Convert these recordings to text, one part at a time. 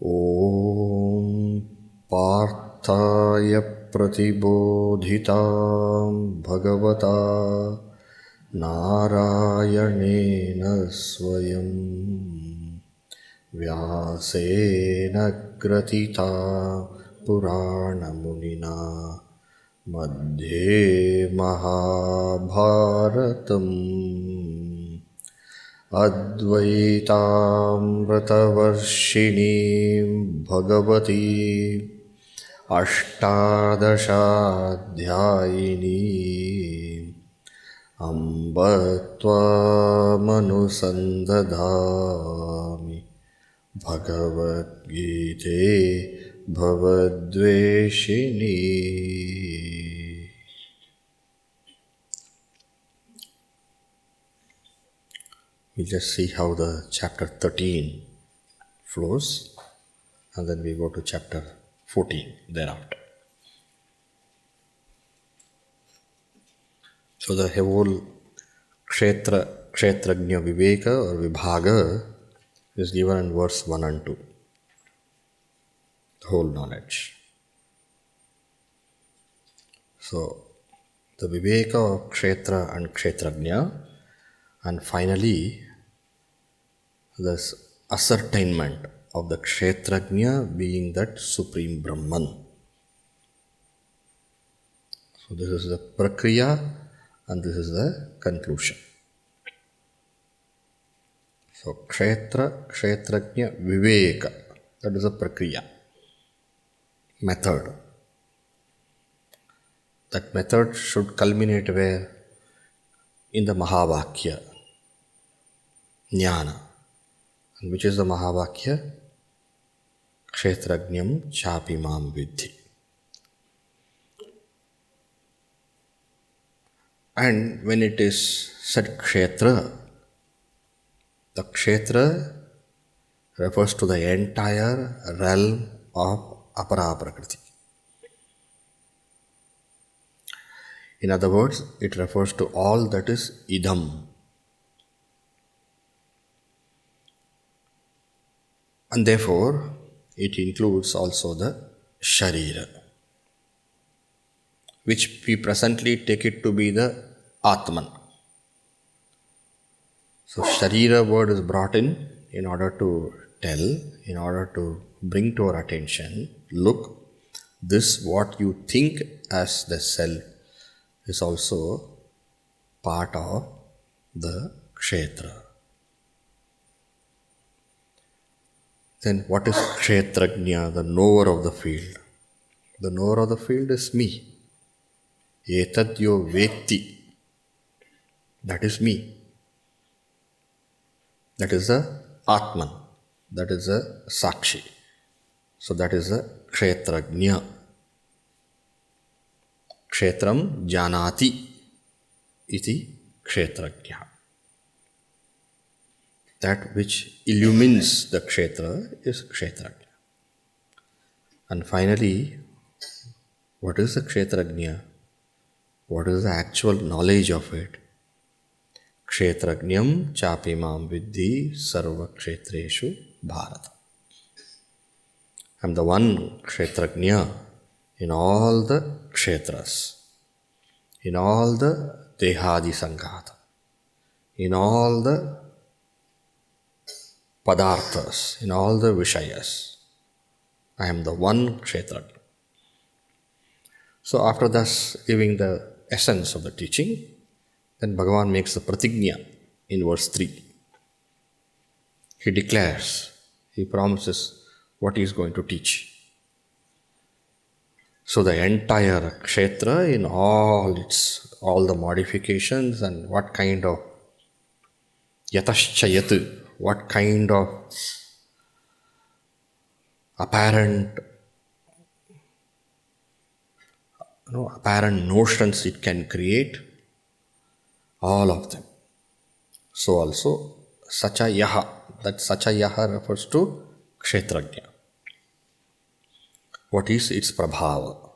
ॐ पार्थाय प्रतिबोधितां भगवता नारायणेन स्वयं व्यासेन ग्रथिता पुराणमुनिना मध्ये महाभारतम् अद्वैतामृतवर्षिणीं भगवती अष्टादशाध्यायिनीम् अम्ब त्वामनुसन्दधामि भगवद्गीते भवद्वेषिणी. We'll just see how the chapter 13 flows, and then we go to chapter 14 thereafter. So the whole Kshetra-Kshetrajna Viveka or Vibhaga is given in verse 1 and 2. The whole knowledge. So the Viveka of Kshetra and Kshetrajna, and finally this ascertainment of the Kshetrajna being that Supreme Brahman. So this is the Prakriya and this is the conclusion. So Kshetra-Kshetrajna Viveka, that is a Prakriya, method. That method should culminate where? In the Mahavakya, Jnana. And which is the Mahavakya? Kshetrajnam chapi mam vidhi. And when it is said Kshetra, the Kshetra refers to the entire realm of Apara Prakriti. In other words, it refers to all that is idam. And therefore, it includes also the Sharira, which we presently take it to be the Atman. So, Sharira word is brought in order to tell, in order to bring to our attention, look, this what you think as the self is also part of the Kshetra. Then what is Kshetrajna, the knower of the field? The knower of the field is me. Etadyo vetti. That is me. That is the Atman. That is the Sakshi. So that is the Kshetrajna. Kshetram janati iti Kshetrajna. That which illumines the Kshetra is Kshetrajna. And finally, what is the Kshetrajna? What is the actual knowledge of it? Kshetrajnam chapi mam vidhi sarva kshetreshu bharata. I am the one Kshetrajna in all the Kshetras, in all the Dehadi Sanghata, in all the Padarthas, in all the Vishayas. I am the one Kshetrajna. So after thus giving the essence of the teaching, then Bhagavan makes the pratignya in verse 3. He declares, he promises what he is going to teach. So the entire Kshetra in all the modifications and what kind of yataschayat, what kind of apparent notions it can create, all of them. So also Sacha Yaha, that Sacha Yaha refers to Kshetrajna. What is its prabhava?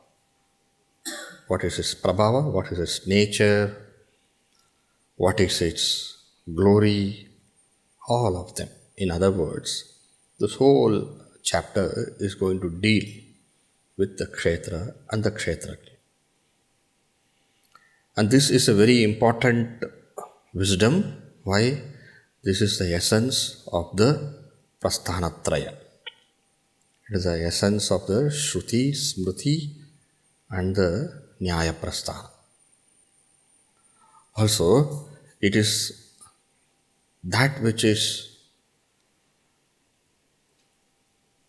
What is its prabhava? What is its nature? What is its glory? All of them. In other words, this whole chapter is going to deal with the Kshetra and the Kshetrajna. And this is a very important wisdom. Why? This is the essence of the Prasthanatraya. It is the essence of the Shruti, Smriti and the Nyaya Prasthana. Also, it is that which is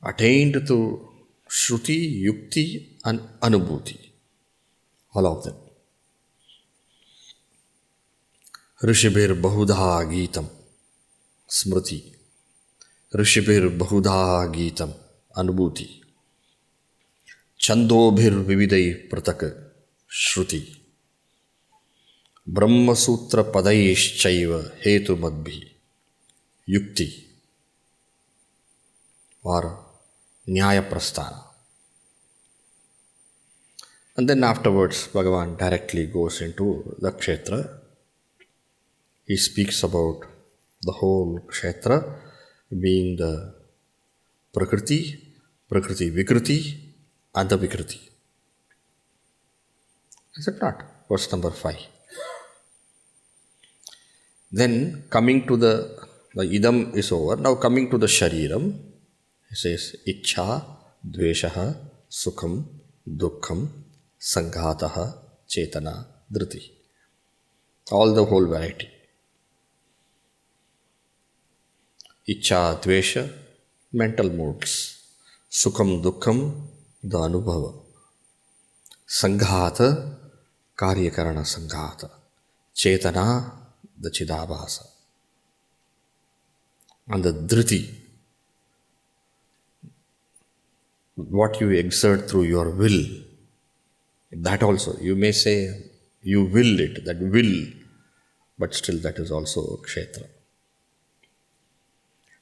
attained through Shruti, Yukti and Anubhuti. All of them. Rishibhir Bahudha Gitam, Smriti. Rishibhir Bahudha Gitam, Anubhuti. Chandobhir Vividai Prataka, Shruti. Brahma Sutra Padaischaiva Hetu Madbhi, Yukti. Or Nyaya Prasthana. And then afterwards, Bhagavan directly goes into the Kshetra. He speaks about the whole Kshetra being the Prakriti, Prakriti Vikriti, and the Vikriti. Is it not? Verse number 5. Then coming to the Idam is over. Now coming to the Shariram, he says, Ichha, Dveshaha, Sukham, Dukkham, Sanghataha, Chetana, Dhriti. All the whole variety. Ichha, Dvesha, mental moods. Sukham, Dukkham, the Anubhava. Sanghata, Karyakarana Sanghata. Chetana, the Chidabhasa. And the Dhriti, what you exert through your will. That also, you may say, you will it, that will, but still that is also Kshetra.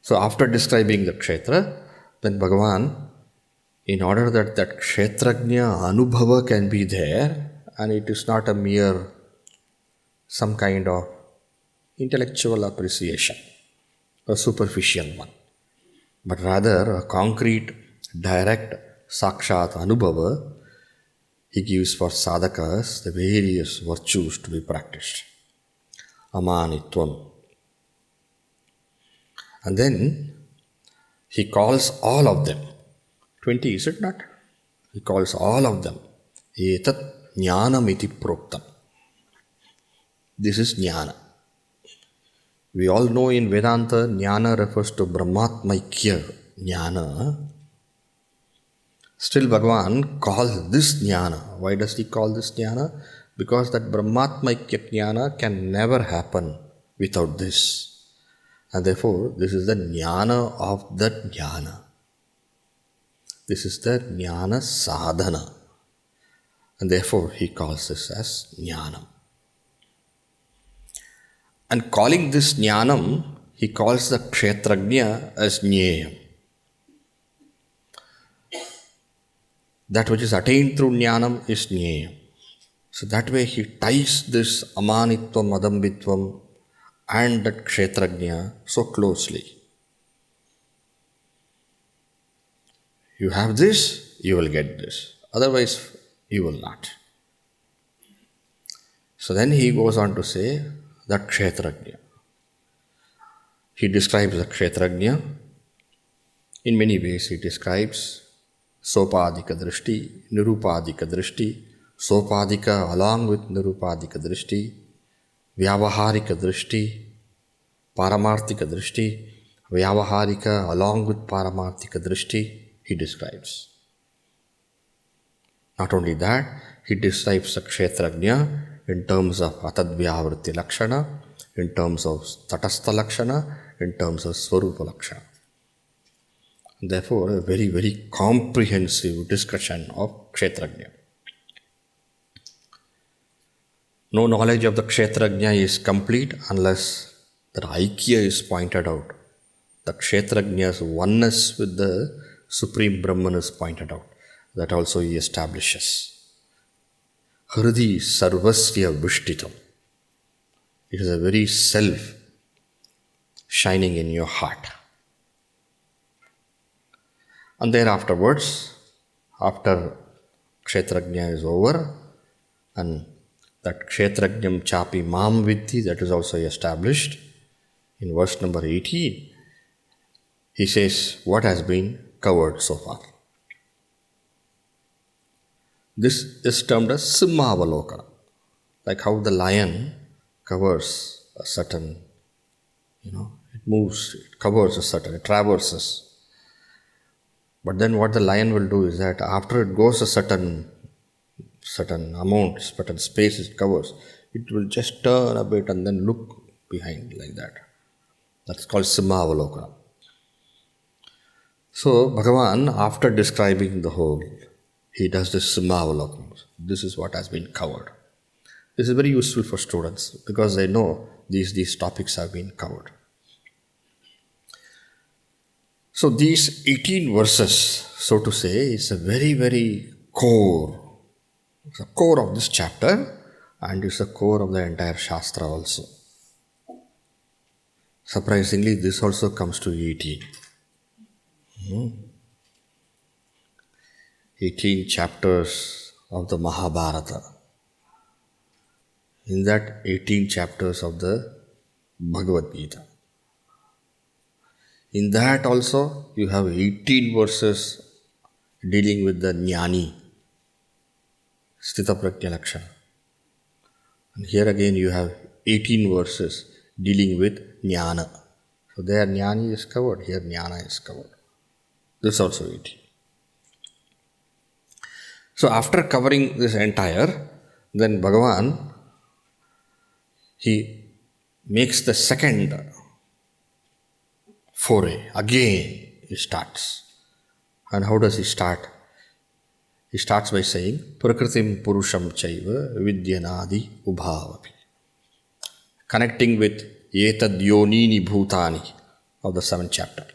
So after describing the Kshetra, then Bhagavan, in order that Kshetrajna Anubhava can be there, and it is not a mere some kind of intellectual appreciation, a superficial one, but rather a concrete, direct Sakshat Anubhava, he gives for sadhakas the various virtues to be practiced. Amanitvam. And then he calls all of them. 20, is it not? He calls all of them. Etat Jnanam iti proktam. This is Jnana. We all know in Vedanta, Jnana refers to Brahmatmaikya Jnana. Still Bhagavan calls this Jnana. Why does he call this Jnana? Because that Brahmatmaikya Jnana can never happen without this. And therefore, this is the Jnana of that Jnana. This is the Jnana Sadhana. And therefore, he calls this as Jnanam. And calling this Jnanam, he calls the Kshetrajna as Jneyam. That which is attained through Jnanam is Jneyam. So that way he ties this Amanitvam, Adambitvam and that Kshetrajna so closely. You have this, you will get this. Otherwise, you will not. So then he goes on to say that Kshetrajna. He describes the Kshetrajna. In many ways he describes Sopadika Drishti, Nirupadika Drishti, Sopadika along with Nirupadika Drishti, Vyavaharika Drishti, Paramarthika Drishti, Vyavaharika along with Paramarthika Drishti, he describes. Not only that, he describes the Kshetrajna in terms of Atadvyavritti Lakshana, in terms of Tatastha Lakshana, in terms of Swarupa Lakshana. Therefore, a very, very comprehensive discussion of Kshetrajna. No knowledge of the Kshetrajna is complete unless the Aikya is pointed out. The Kshetrajna's oneness with the Supreme Brahman is pointed out. That also he establishes. Hridi sarvasya vishtitam. It is a very self shining in your heart. And then afterwards, after Kshetrajna is over, and that Kshetrajnam chapi mam vidhi, that is also established. In verse number 18, he says what has been covered so far. This is termed as Simhavalokana, like how the lion covers a certain, it moves, it covers a certain, it traverses. But then what the lion will do is that after it goes a certain amount, certain space it covers, it will just turn a bit and then look behind like that. That's called Simhavalokana. So Bhagavan, after describing the whole, he does this Simhavalokana. This is what has been covered. This is very useful for students because they know these topics have been covered. So these 18 verses, so to say, is a very, very core. It's the core of this chapter and it's the core of the entire Shastra also. Surprisingly, this also comes to 18. 18 chapters of the Mahabharata. In that 18 chapters of the Bhagavad Gita. In that also you have 18 verses dealing with the Jnani, Sthita Prajna Lakshana. And here again you have 18 verses dealing with Jnana. So there Jnani is covered, here Jnana is covered. This also 18. So after covering this entire, then Bhagavan, he makes the second foray. Again he starts. And how does he start? He starts by saying, Prakritim Purusham Chaiva Vidyanadi Ubhavapi. Connecting with Etad Yonini Bhutani of the 7th chapter.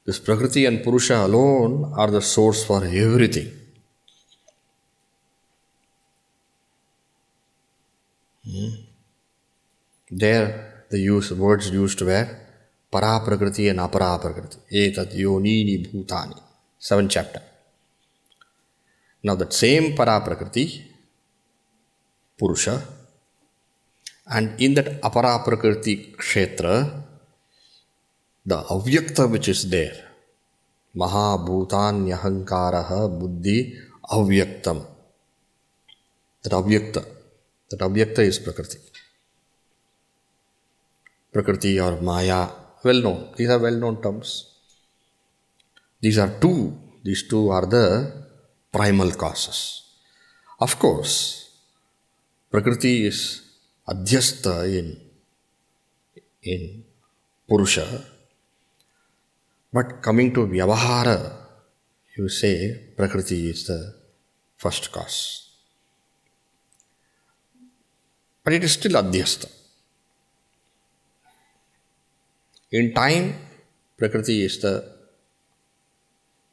This Prakriti and Purusha alone are the source for everything. There the words used were Para Prakriti and Apara Prakriti. Etad Yonini Bhutani. 7th chapter. Now that same Para Prakriti, Purusha, and in that Apara Prakriti Kshetra, the avyakta which is there, Mahabhutanyahankaraha Buddhi Avyaktam. That avyakta is Prakriti. Prakriti or Maya, well known. These are well known terms. These two are the primal causes. Of course, Prakriti is adhyastha in Purusha. But coming to Vyavahara, you say Prakriti is the first cause. But it is still adhyastha. In time, Prakriti is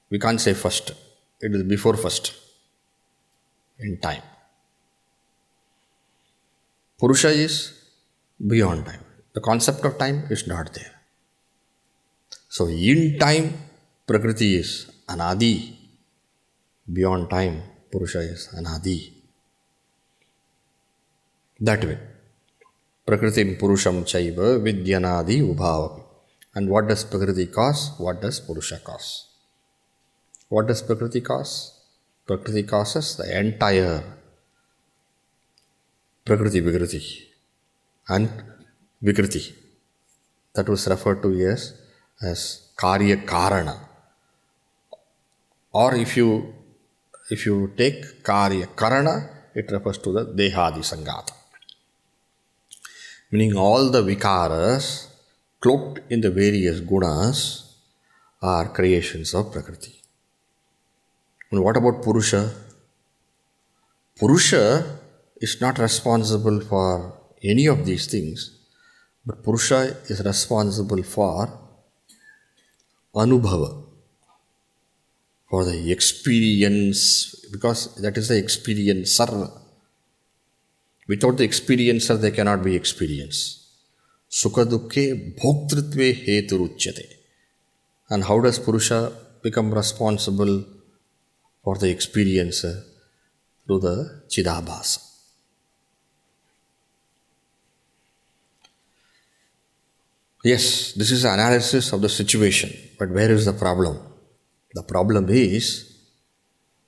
we can't say first. It is before first. In time. Purusha is beyond time. The concept of time is not there. So in time, Prakriti is Anadi. Beyond time, Purusha is Anadi. That way. Prakritim Purusham Chaiva Vidyanadi Ubhavapi. And what does Prakriti cause? What does Purusha cause? What does Prakriti cause? Prakriti causes the entire Prakriti Vikriti and Vikriti. That was referred to as Karya Karana. Or if you take Karya Karana, it refers to the Dehadi Sangata. Meaning all the Vikaras cloaked in the various Gunas are creations of Prakriti. And what about Purusha? Purusha is not responsible for any of these things, but Purusha is responsible for Anubhava, for the experience, because that is the experiencer. Without the experiencer, there cannot be experience. Sukha dukkhe bhoktritve heturuchyate. And how does Purusha become responsible for the experience? Through the Chidabhasa. Yes, this is an analysis of the situation, but where is the problem? The problem is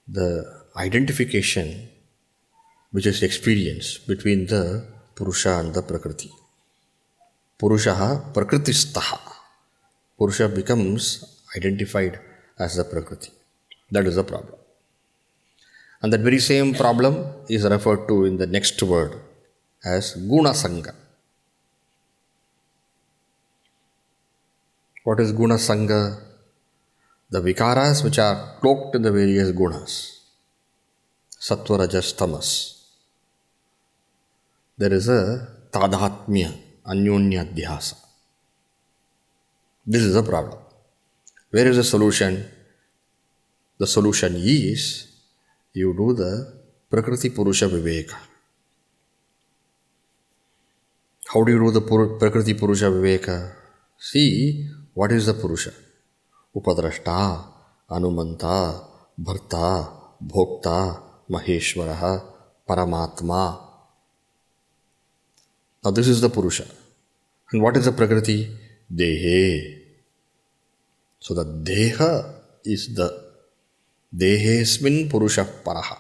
the identification which is experienced between the Purusha and the Prakriti. Purushaha Prakritistaha. Purusha becomes identified as the Prakriti. That is the problem. And that very same problem is referred to in the next word as Guna Sangha. What is Guna Sangha? The vikaras which are cloaked in the various gunas. Sattva, Rajas, Tamas. There is a Tadatma, Anyonya Dhyasa. This is the problem. Where is the solution? The solution is you do the Prakriti Purusha Viveka. How do you do the Prakriti Purusha Viveka? See, what is the Purusha? Upadrashta, Anumanta, Bharta, Bhokta, Maheshwaraha, Paramatma. Now this is the Purusha. And what is the Prakriti? Dehe. So the Deha is the Dehesmin Purusha Paraha.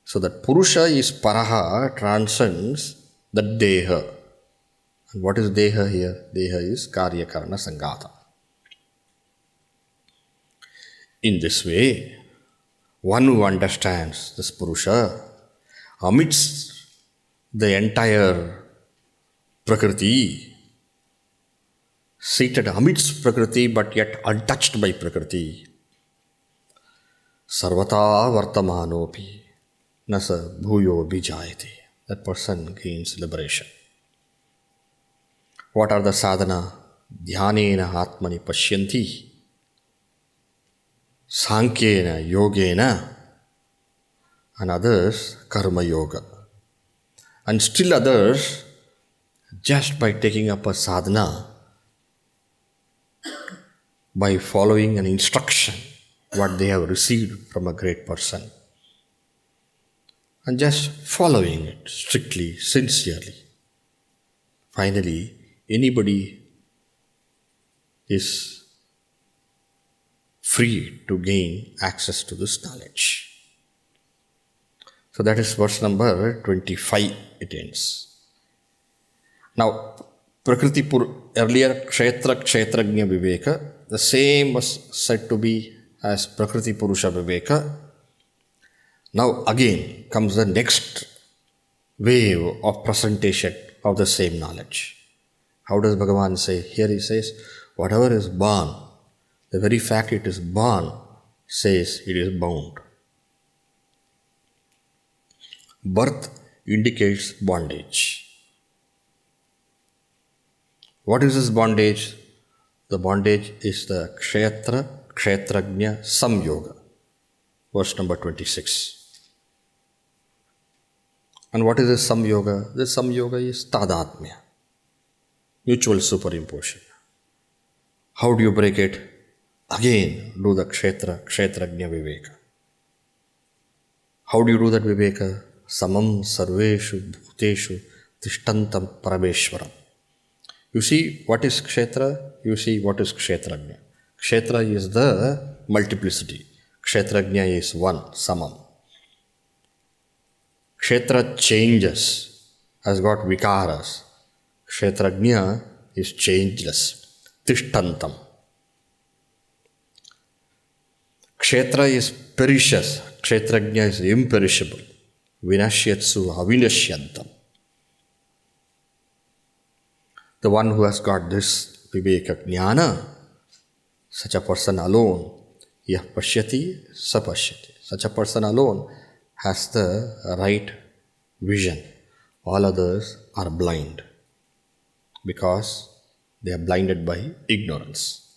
So that Purusha is Paraha, transcends the Deha. And what is Deha here? Deha is Karya Karana Sangata. In this way, one who understands this Purusha amidst the entire Prakriti, seated amidst Prakriti but yet untouched by Prakriti, Sarvata Vartamanopi Nasa Bhuyo Bijayate. That person gains liberation. What are the sadhana? Dhyanena Atmani Pashyanti, Sankhena Yogena, and others Karma Yoga. And still others, just by taking up a sadhana, by following an instruction, what they have received from a great person, and just following it strictly, sincerely. Finally, anybody is free to gain access to this knowledge. So that is verse number 25, it ends. Now, Prakriti earlier Kshetra-Kshetrajna Viveka, the same was said to be as Prakriti Purusha Viveka. Now again comes the next wave of presentation of the same knowledge. How does Bhagavan say? Here he says, whatever is born, the very fact it is born says it is bound. Birth indicates bondage. What is this bondage? The bondage is the Kshetra-Kshetrajna Samyoga. Verse number 26. And what is this Samyoga? This Samyoga is Tadatma, mutual superimposition. How do you break it? Again, do the Kshetra-Kshetrajna Viveka. How do you do that Viveka? Samam Sarveshu Bhuteshu Tishtantam Parameshwaram. You see what is Kshetra, you see what is Kshetrajna. Kshetra is the multiplicity. Kshetrajna is one, Samam. Kshetra changes, has got vikaras. Kshetrajna is changeless. Tishtantam. Kshetra is perishous. Kshetrajna is imperishable. Vinashyatsu avinashyantam. The one who has got this Viveka Jnana, such a person alone, yah pashyati sapashyati. Such a person alone has the right vision. All others are blind because they are blinded by ignorance.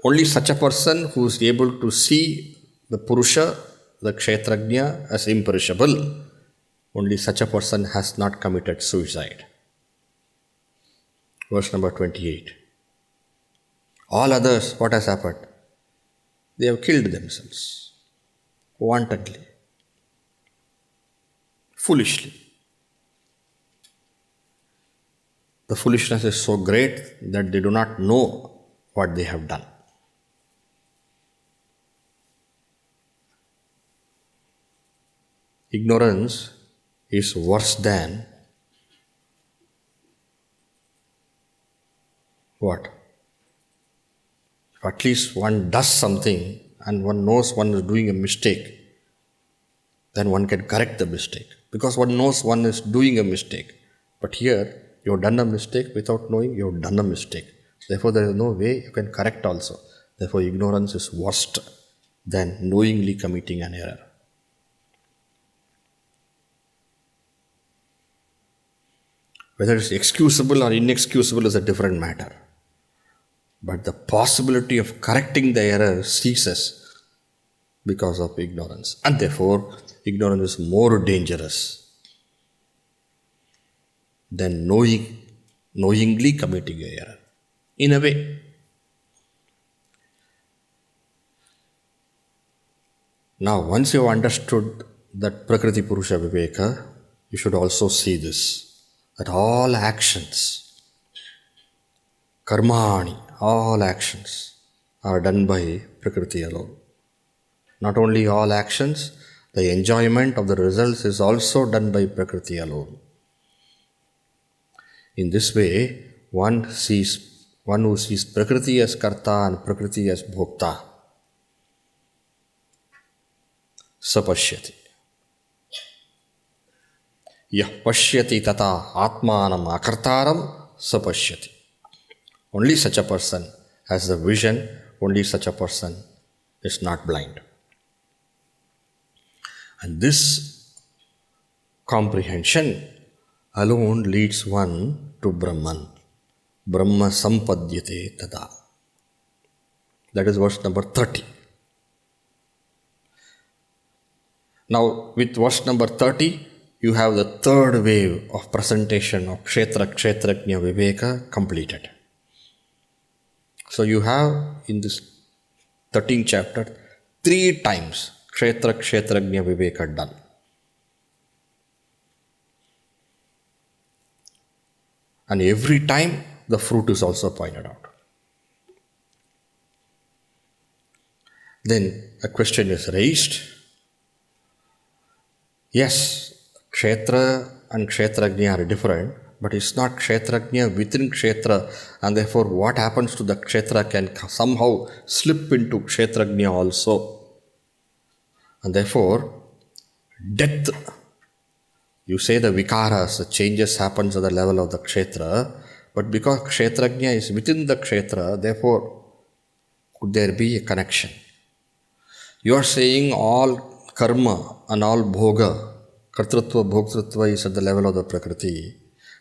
Only such a person who is able to see the Purusha, the Kshetrajna as imperishable, only such a person has not committed suicide. Verse number 28. All others, what has happened? They have killed themselves wantonly, foolishly. The foolishness is so great that they do not know what they have done. Ignorance is worse than what? If at least one does something and one knows one is doing a mistake, then one can correct the mistake because one knows one is doing a mistake. But here, you have done a mistake without knowing you have done a mistake. Therefore, there is no way you can correct also. Therefore, ignorance is worse than knowingly committing an error. Whether it's excusable or inexcusable is a different matter. But the possibility of correcting the error ceases because of ignorance. And therefore, ignorance is more dangerous than knowingly committing an error. In a way. Now, once you have understood that Prakriti Purusha Viveka, you should also see this, that all actions, karmani, all actions are done by Prakriti alone. Not only all actions, the enjoyment of the results is also done by Prakriti alone. In this way, one who sees Prakriti as Karta and Prakriti as Bhokta, sapashyati. Yah pashyati tata atmanam akartaram sapashyati. Only such a person has the vision, only such a person is not blind. And this comprehension alone leads one to Brahman. Brahma sampadyate tada. That is verse number 30. Now, with verse number 30, you have the third wave of presentation of Kshetra-Kshetrajna Viveka completed. So you have in this 13th chapter 3 times Kshetra-Kshetrajna Viveka done. And every time the fruit is also pointed out. Then a question is raised. Yes, Kshetra and Kshetrajna are different, but it's not Kshetrajna within Kshetra, and therefore what happens to the Kshetra can somehow slip into Kshetrajna also. And therefore, death, you say the vikaras, the changes happens at the level of the Kshetra, but because Kshetrajna is within the Kshetra, therefore, could there be a connection? You are saying all karma and all bhoga, kartrutva, bhoktritva is at the level of the Prakriti,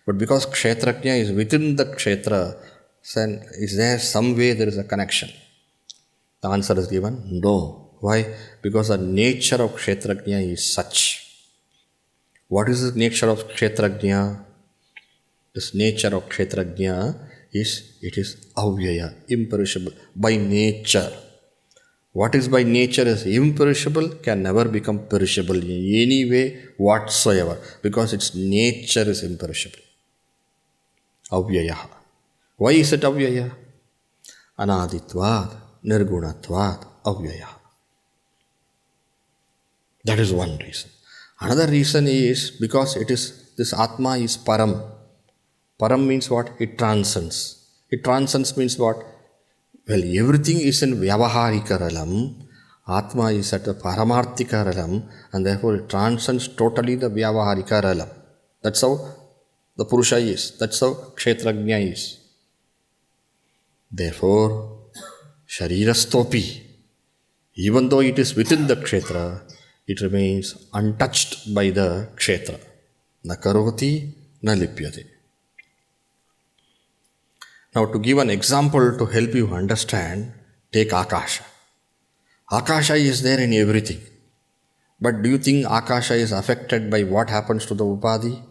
but because Kshetrajna is within the Kshetra, then is there some way there is a connection? The answer is given, no. Why? Because the nature of Kshetrajna is such. What is the nature of Kshetrajna? This nature of Kshetrajna is, it is avyaya, imperishable, by nature. What is by nature is imperishable can never become perishable in any way whatsoever, because its nature is imperishable. Avyaya. Why is it avyaya? Anaditvad, nirgunatvad, avyaya. That is one reason. Another reason is because it is, this Atma is Param. Param means what? It transcends. It transcends means what? Well, everything is in Vyavaharika realm. Atma is at the Paramarthika realm, and therefore it transcends totally the Vyavaharika realm. That's how the Purusha is. That's how Kshetrajna is. Therefore, Sharirastopi, even though it is within the Kshetra, it remains untouched by the Kshetra. Na karoti, na lipyate. Now, to give an example to help you understand, take Akasha. Akasha is there in everything. But do you think Akasha is affected by what happens to the Upadhi?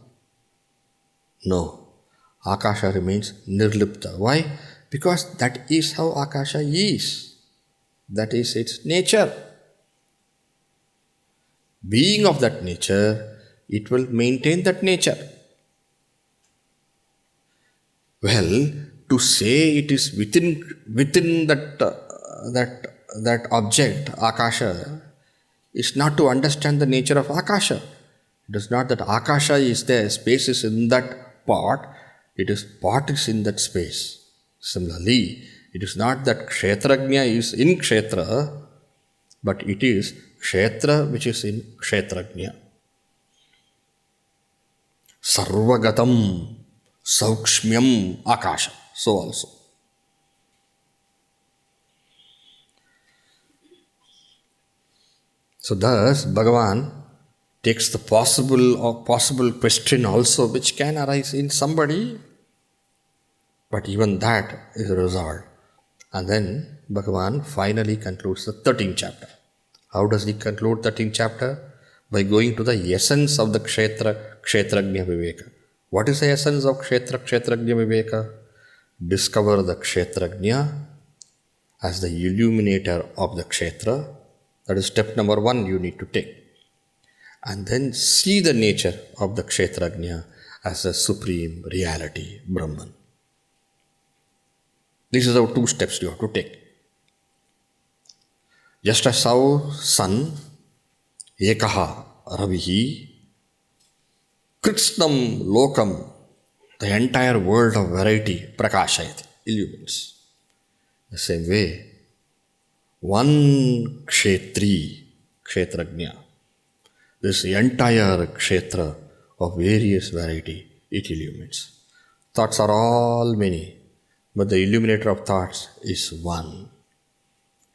No. Akasha remains nirlipta. Why? Because that is how Akasha is. That is its nature. Being of that nature, it will maintain that nature. Well, to say it is within that object, Akasha, is not to understand the nature of Akasha. It is not that Akasha is there, space is in that part, it is part is in that space. Similarly, it is not that Kshetrajna is in Kshetra, but it is Kshetra which is in Kshetrajna. Sarvagatam Saukshmyam Akasha. So also. So thus, Bhagavan takes the possible question also which can arise in somebody, but even that is resolved. And then Bhagavan finally concludes the 13th chapter. How does he conclude 13th chapter? By going to the essence of the Kshetrajna Viveka. What is the essence of Kshetrajna Viveka? Discover the Kshetrajna as the illuminator of the Kshetra. That is step number 1 you need to take. And then see the nature of the Kshetrajna as a supreme reality, Brahman. These are the 2 steps you have to take. Just as how sun, ekaha ravihi, kritsnam lokam, the entire world of variety, prakashayati, illumines. The same way, one kshetri, kshetrajna, this entire kshetra of various variety, it illumines. Thoughts are all many, but the illuminator of thoughts is one.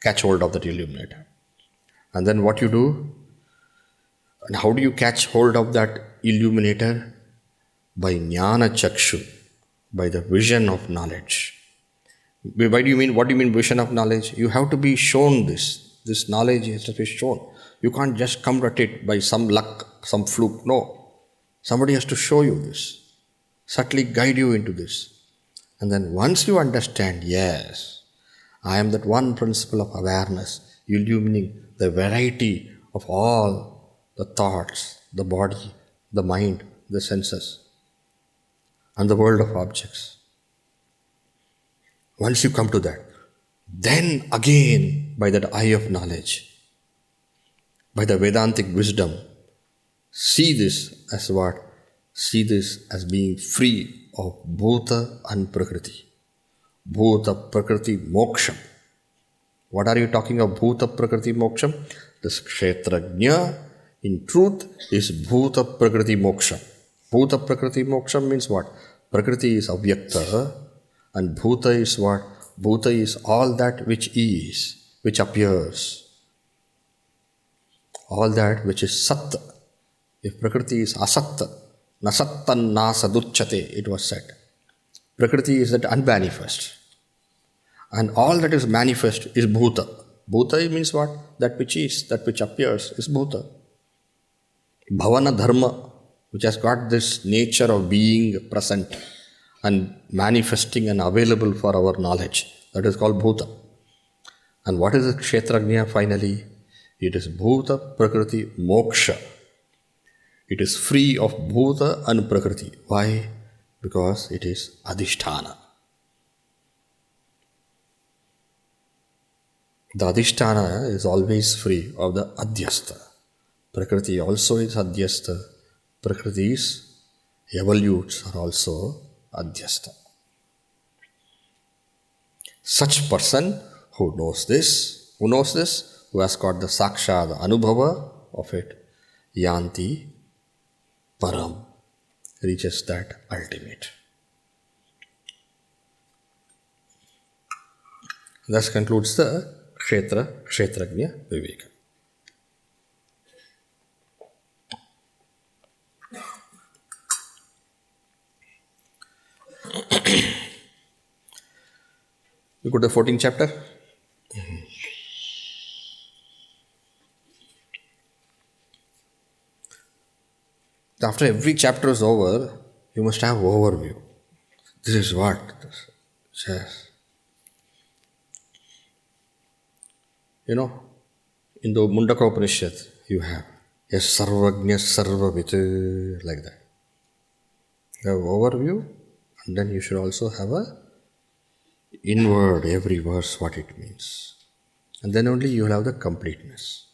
Catch hold of that illuminator. And then what you do? And how do you catch hold of that illuminator? By jnana chakshu, by the vision of knowledge. What do you mean vision of knowledge? You have to be shown this. This knowledge has to be shown. You can't just come at it by some luck, some fluke. No. Somebody has to show you this. Subtly guide you into this. And then once you understand, yes, I am that one principle of awareness, illumining the variety of all the thoughts, the body, the mind, the senses, and the world of objects. Once you come to that, then again, by that eye of knowledge, by the Vedantic wisdom, see this as what? See this as being free of Bhuta and Prakriti. Bhuta Prakriti Moksham. What are you talking of Bhuta Prakriti Moksham? This Kshetrajna in truth is Bhuta Prakriti Moksham. Bhuta Prakriti Moksham means what? Prakriti is avyakta and Bhuta is what? Bhuta is all that which is, which appears. All that which is Sat. If Prakriti is Asat, Nasattan Nasaduchyate, it was said. Prakriti is that unmanifest. And all that is manifest is Bhuta. Bhuta means what? That which is, that which appears is Bhuta. Bhavana Dharma, which has got this nature of being present and manifesting and available for our knowledge. That is called Bhuta. And what is the Kshetrajna finally? It is Bhuta Prakriti Moksha. It is free of Bhuta and Prakriti. Why? Because it is Adhisthana. The Adhisthana is always free of the Adhyastha. Prakriti also is Adhyastha. Prakriti's evolutes are also Adhyastha. Such person who knows this, who has got the Saksha, the Anubhava of it, Yanti Param, reaches that ultimate. Thus concludes the Kshetrajna Viveka. You go to the 14th chapter. After every chapter is over, you must have overview. This is what. Yes. You know, in the Mundaka Upanishad, you have a Sarvagnya Sarvavit, like that. You have overview, and then you should also have a inward, every verse, what it means. And then only you will have the completeness.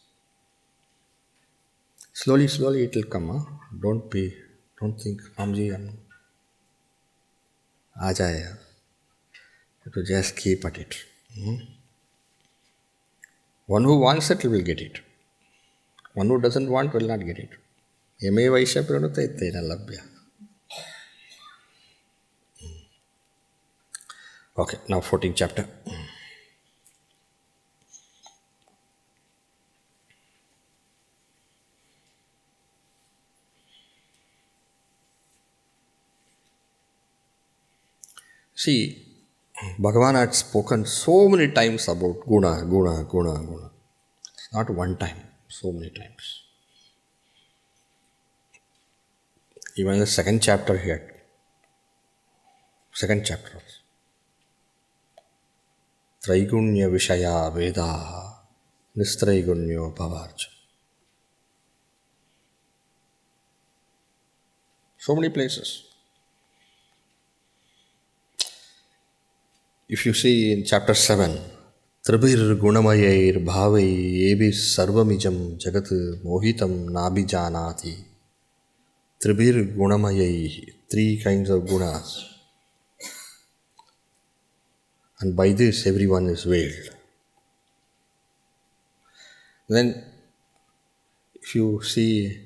Slowly, slowly it will come. Huh? Don't think, Ramji, Ajaya. You have to just keep at it. One who wants it will get it. One who doesn't want will not get it. Yame Vaishya Pranata Ittena Labhya. Okay, now 14th chapter. See, Bhagavan had spoken so many times about guna. Not one time, so many times. Even the second chapter here. Second chapter. Traigunya Vishaya Veda Nistraigunya Bhavarja. So many places. If you see in chapter 7, Tribhir Gunamayir Bhavai Ebis Sarvamijam Jagat Mohitam Nabijanati. Tribhir Gunamayai, 3 kinds of gunas. And by this everyone is veiled. Then if you see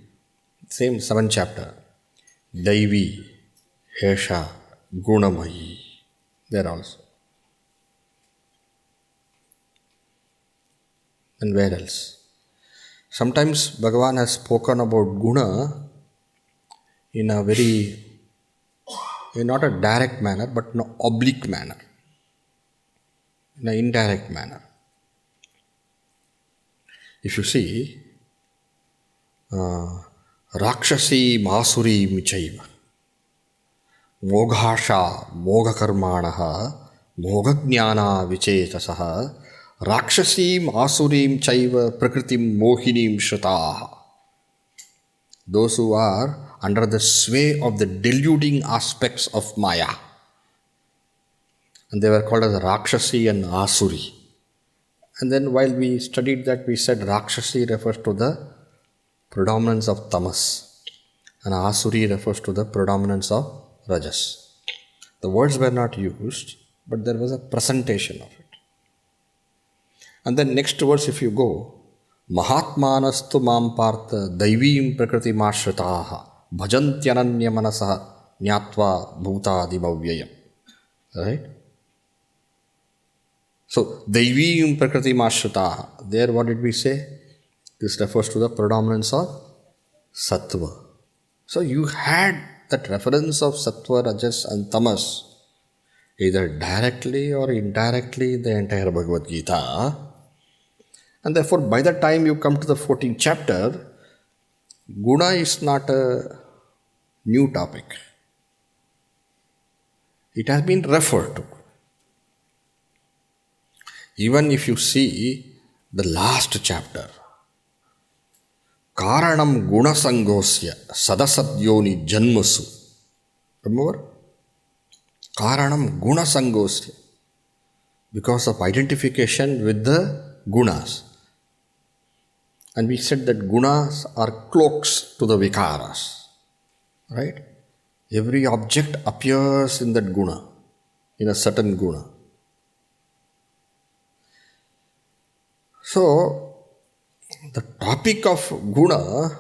same 7th chapter, Daivi, Hesha, Gunamayi, there also. And where else? Sometimes Bhagavan has spoken about guna in a very, not a direct manner, but in an oblique manner, in an indirect manner. If you see, Rakshasi Masuri Michaiva, Moghasha Moghakarmanaha, Moghajnana Vichetasaha, Rakshasim Asurim Chaiva Prakritim Mohinim Shrataha. Those who are under the sway of the deluding aspects of Maya. And they were called as Rakshasi and Asuri. And then while we studied that, we said Rakshasi refers to the predominance of Tamas. And Asuri refers to the predominance of Rajas. The words were not used, but there was a presentation of it. And then next verse if you go, Mahatmanastu mam partha daivim prakriti mashrataha bhajantyananya manasaha nyatva bhutadi bhavyayam. Right? So, daivim prakriti mashrataha. There what did we say? This refers to the predominance of sattva. So, you had that reference of sattva, rajas and tamas either directly or indirectly in the entire Bhagavad Gita. And therefore, by the time you come to the 14th chapter, guna is not a new topic. It has been referred to. Even if you see the last chapter, Karanam Gunasangosya Sadasadyoni Janmasu. Remember? Karanam Gunasangosya. Because of identification with the gunas. And we said that gunas are cloaks to the vikaras. Right? Every object appears in that guna, in a certain guna. So, the topic of guna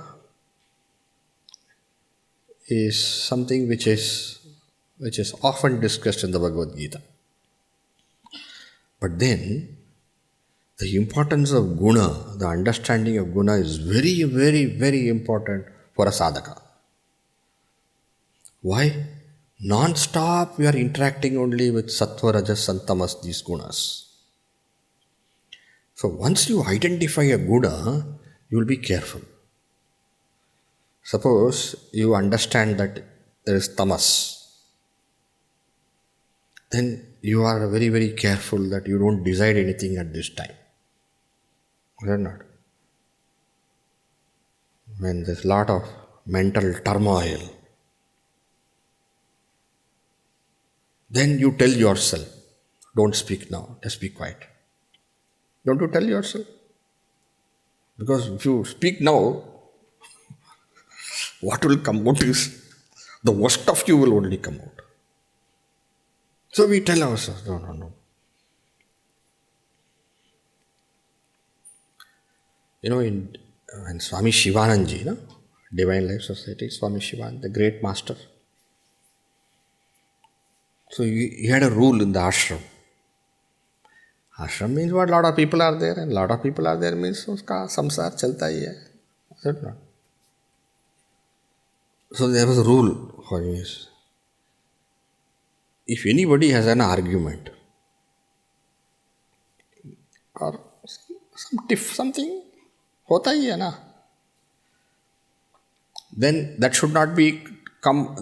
is something which is often discussed in the Bhagavad Gita. But then, the importance of guna, the understanding of guna is very, very, very important for a sadhaka. Why? Non-stop we are interacting only with sattva, rajas and tamas, these gunas. So once you identify a guna, you will be careful. Suppose you understand that there is tamas, then you are very, very careful that you don't decide anything at this time. Is it not? When there's a lot of mental turmoil, then you tell yourself, don't speak now, just be quiet. Don't you tell yourself? Because if you speak now, what will come out is the worst of you will only come out. So we tell ourselves, no. When Swami Shivananji, Divine Life Society, Swami Shivan, the great master. So he had a rule in the ashram. Ashram means what? A lot of people are there, and a lot of people are there means uska samsara chalta hi hai. Is it not? So there was a rule for me. If anybody has an argument or some tiff, something, hota hi hai na, then that should not be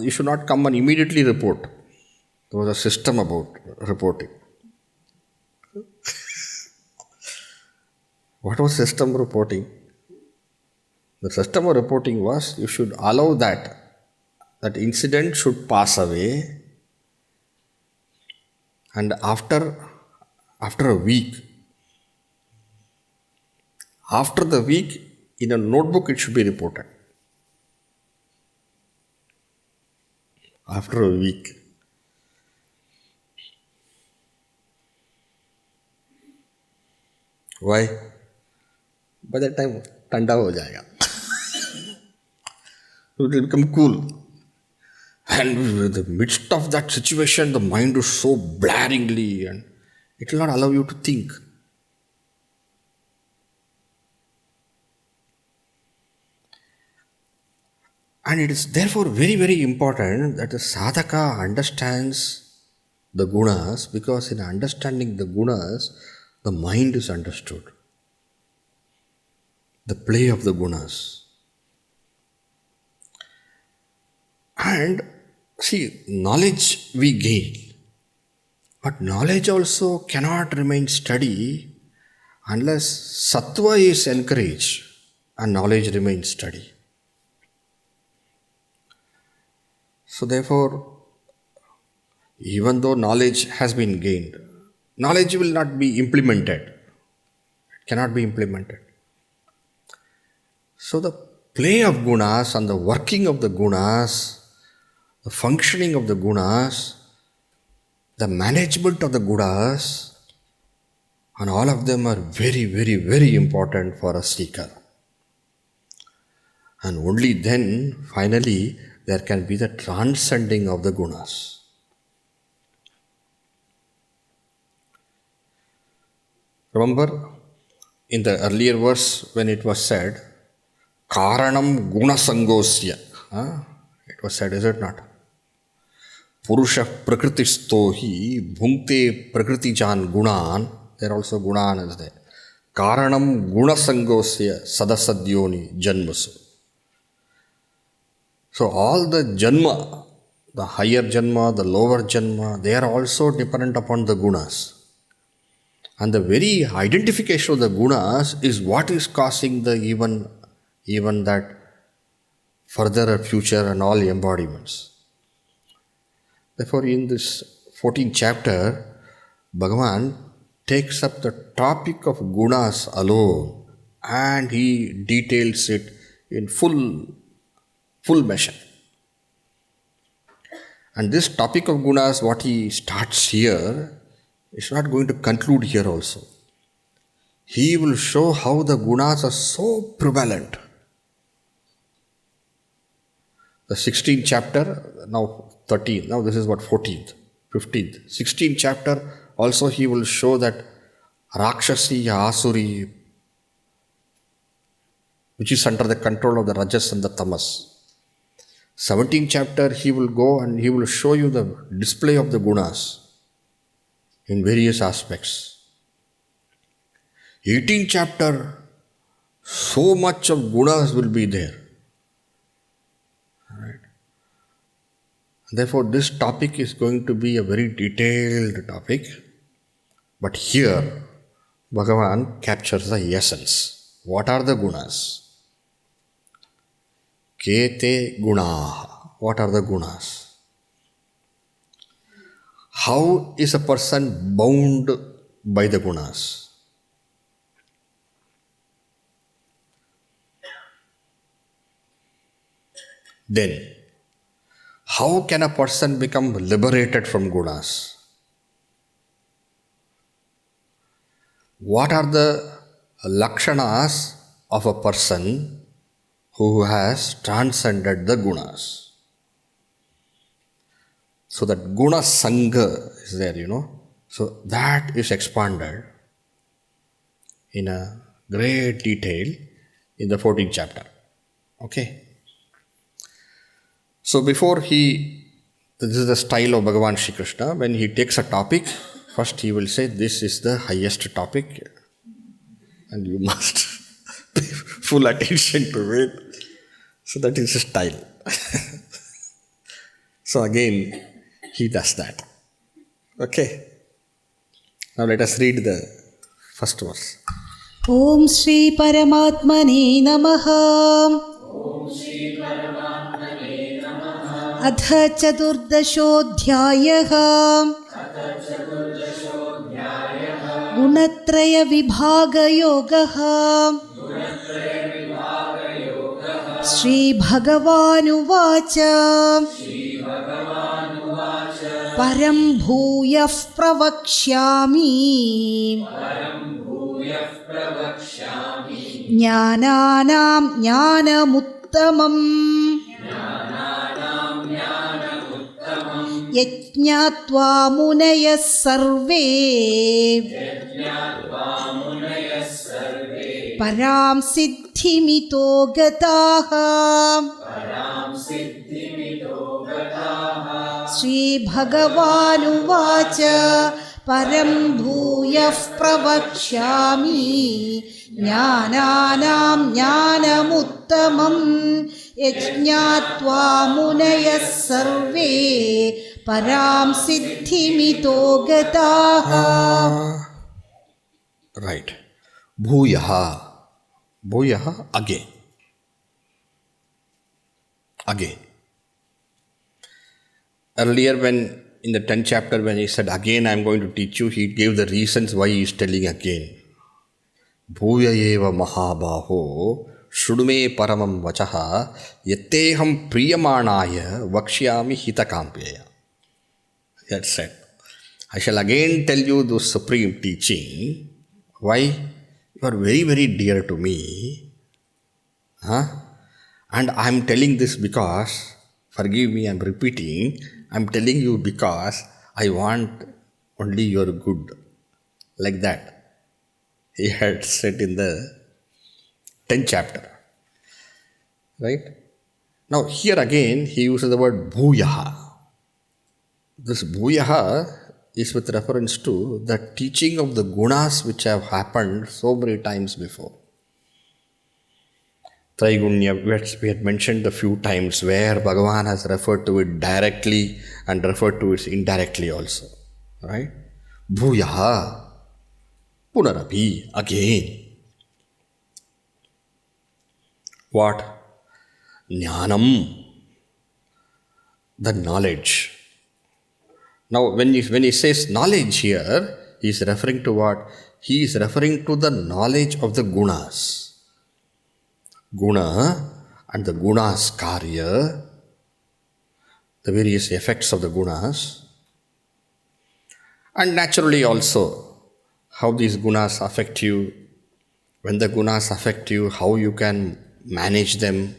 you should not come and immediately report. There was a system about reporting. What was system reporting? The system of reporting was you should allow that incident should pass away, and after a week, after the week, in a notebook it should be reported. After a week. Why? By that time, tanda ho jayega. It will become cool. And in the midst of that situation, the mind is so blaringly, and it will not allow you to think. And it is therefore very, very important that the sadhaka understands the gunas, because in understanding the gunas, the mind is understood. The play of the gunas. And see, knowledge we gain, but knowledge also cannot remain steady unless sattva is encouraged and knowledge remains steady. So therefore, even though knowledge has been gained, knowledge will not be implemented. It cannot be implemented. So the play of gunas and the working of the gunas, the functioning of the gunas, the management of the gunas, and all of them are very, very, very important for a seeker. And only then, finally, there can be the transcending of the gunas. Remember, in the earlier verse when it was said, Karanam gunasangosya. It was said, is it not? Purusha prakritistohi bhunkte prakritijan gunan. There also gunan is there. Karanam gunasangosya sadasadyoni janmasu. So all the janma, the higher janma, the lower janma, they are also dependent upon the gunas. And the very identification of the gunas is what is causing the even that further future and all embodiments. Therefore, in this 14th chapter, Bhagavan takes up the topic of gunas alone and he details it in full measure. And this topic of gunas, what he starts here, is not going to conclude here also. He will show how the gunas are so prevalent. The 16th chapter, now 13th, now this is what 14th, 15th. 16th chapter, also he will show that Rakshasi, Asuri, which is under the control of the Rajas and the Tamas. 17th chapter, he will go and he will show you the display of the gunas in various aspects. 18th chapter, so much of gunas will be there. Therefore, this topic is going to be a very detailed topic. But here, Bhagavan captures the essence. What are the gunas? Kete gunaha. What are the gunas? How is a person bound by the gunas? Then, how can a person become liberated from gunas? What are the lakshanas of a person who has transcended the gunas? So that guna sangha is there, So that is expanded in a great detail in the 14th chapter. Okay. So this is the style of Bhagavan Shri Krishna. When he takes a topic, first he will say, this is the highest topic and you must pay full attention to it. So that is his style. So again, he does that. Okay. Now let us read the first verse. Om Shri Paramatmane Namaha. Atha Chaturdashodhyayah. Gunatraya Vibhaga Yogaha. Shri Bhagavanu Vacha. Param bhuyah pravakshyami. Jnananam jnanamuttamam. Yajñātvā munayas sarve. Param siddhimito gataha. Shri Bhagavanu Vacha. Param bhuyah pravakshyami. Jnananam jnanamuttamam. Yajñātvā munayas sarve. Param siddhimito gataha. Right. Bhuyaha. Bhuyaha, again. Again. Earlier when in the 10th chapter when he said, again I am going to teach you, he gave the reasons why he is telling again. Bhuya eva mahabaho shudume paramam vachaha yatteham priyamanaya vakshyami hitakampyaya. That said, I shall again tell you the supreme teaching. Why? You are very, very dear to me. And I am telling this because, forgive me, I am repeating, I am telling you because I want only your good. Like that. He had said in the 10th chapter. Right? Now here again he uses the word bhuyaha. This bhuyaha is with reference to the teaching of the gunas which have happened so many times before. Traigunya, we had mentioned a few times where Bhagavan has referred to it directly and referred to it indirectly also. Right? Bhuyaha. Punarapi, again. What? Jnanam. The knowledge. Now, when he says knowledge here, he is referring to what? He is referring to the knowledge of the gunas. Guna and the gunas karya, the various effects of the gunas, and naturally also how these gunas affect you, when the gunas affect you, how you can manage them,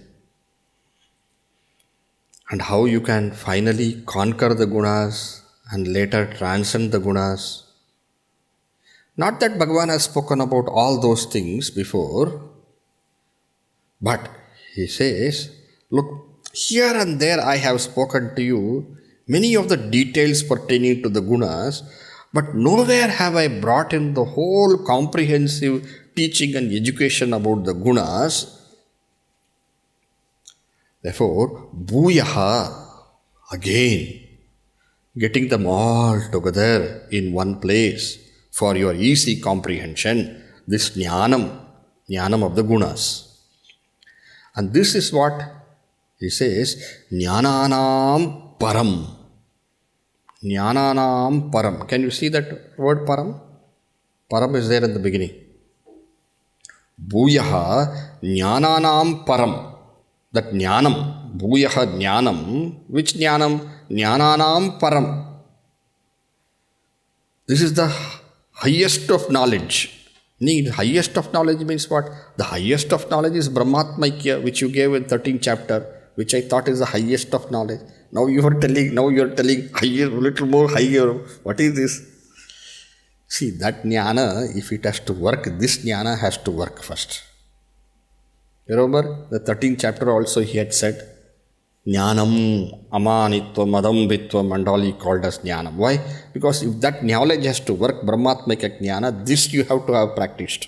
and how you can finally conquer the gunas and later transcend the gunas. Not that Bhagavan has spoken about all those things before, but he says, look, here and there I have spoken to you many of the details pertaining to the gunas, but nowhere have I brought in the whole comprehensive teaching and education about the gunas. Therefore, bhuyaha, Again, getting them all together in one place for your easy comprehension, this Jnanam of the Gunas. And this is what he says, Jnananam Param. Jnananam Param. Can you see that word Param? Param is there in the beginning. Bhuyaha Jnananam Param. That Jnanam, Bhuyaha Jnanam, which Jnanam? Jnananam Param. This is the highest of knowledge. Highest of knowledge means what? The highest of knowledge is Brahmatmaikya, which you gave in 13th chapter, which I thought is the highest of knowledge. Now you are telling higher, little more higher. What is this? See, that jnana, if it has to work, this jnana has to work first. Remember, the 13th chapter also he had said, Jnanam, Amanitvam, Adambitvam, and all he called as Jnanam. Why? Because if that knowledge has to work, Brahmatmika Jnana, this you have to have practiced.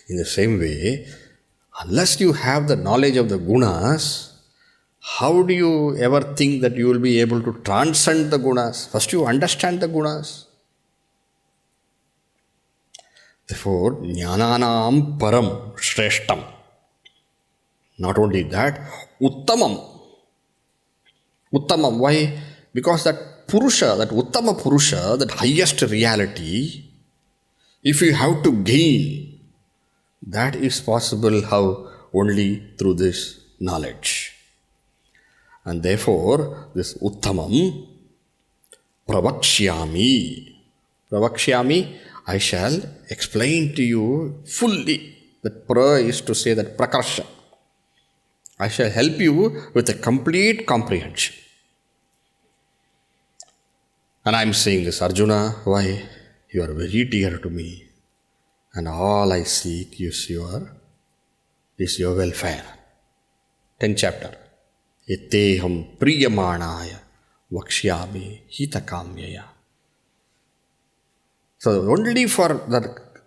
In the same way, unless you have the knowledge of the Gunas, how do you ever think that you will be able to transcend the Gunas? First you understand the Gunas. Therefore, Jnananam Param Shreshtam. Not only that, Uttamam. Uttamam, why? Because that Purusha, that Uttama Purusha, that highest reality, if you have to gain, that is possible how? Only through this knowledge. And therefore, this Uttamam, Pravakshyami. Pravakshyami, I shall explain to you fully. That pra is to say that Prakasha. I shall help you with a complete comprehension. And I am saying this, Arjuna, why? You are very dear to me. And all I seek is your welfare. 10th chapter. Yeteham priyamanaya vakshyami hitakamyaya. So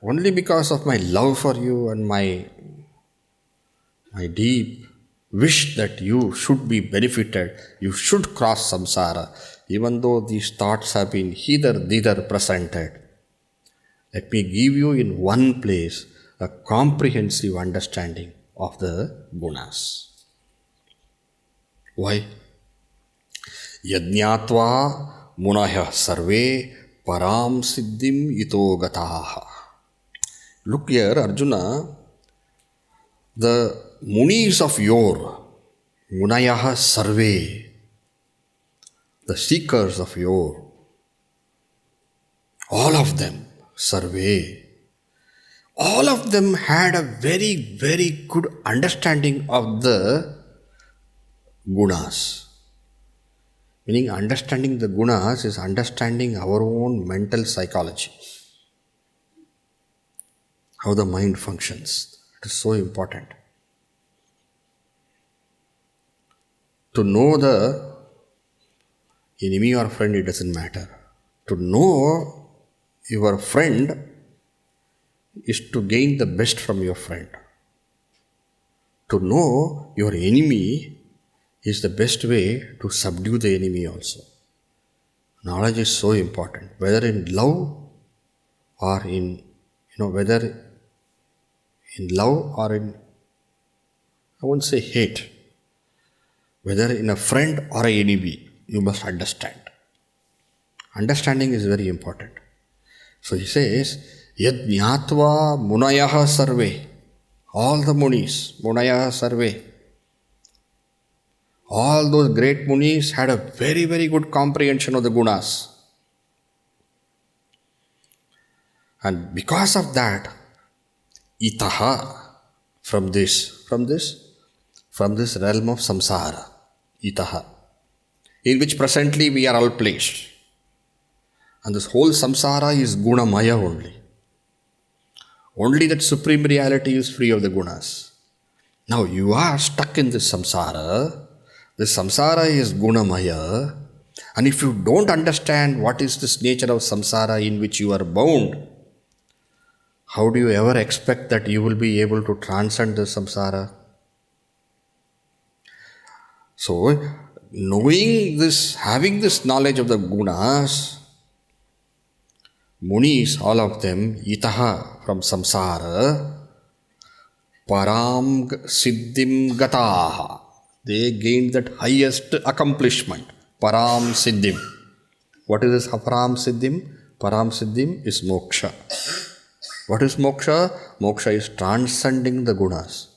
only because of my love for you and my deep wish that you should be benefited, you should cross samsara, even though these thoughts have been hither-thither presented. Let me give you in one place a comprehensive understanding of the Gunas. Why? Yajñātva munaya sarve Param siddhim itogataha. Look here, Arjuna, the Munis of yore, Munayaha sarve, the seekers of yore, all of them, sarve, all of them had a very, very good understanding of the Gunas. Meaning understanding the Gunas is understanding our own mental psychology. How the mind functions. It is so important. To know the enemy or friend, it doesn't matter. To know your friend is to gain the best from your friend. To know your enemy is the best way to subdue the enemy also. Knowledge is so important, whether in love or in, whether in love or in, I won't say hate, whether in a friend or an enemy, you must understand. Understanding is very important. So he says, Yajñātva munayaha sarve. All the munis, munayaha sarve. All those great munis had a very, very good comprehension of the Gunas. And because of that, itaha, from this realm of samsara, itaha, in which presently we are all placed. And this whole samsara is gunamaya only. Only that supreme reality is free of the gunas. Now you are stuck in this samsara. This samsara is gunamaya. And if you don't understand what is this nature of samsara in which you are bound, how do you ever expect that you will be able to transcend the samsara? So, knowing this, having this knowledge of the gunas, Munis, all of them, itaha from samsara, param siddhim gataha. They gained that highest accomplishment. Param siddhim. What is this param siddhim? Param siddhim is moksha. What is moksha? Moksha is transcending the gunas.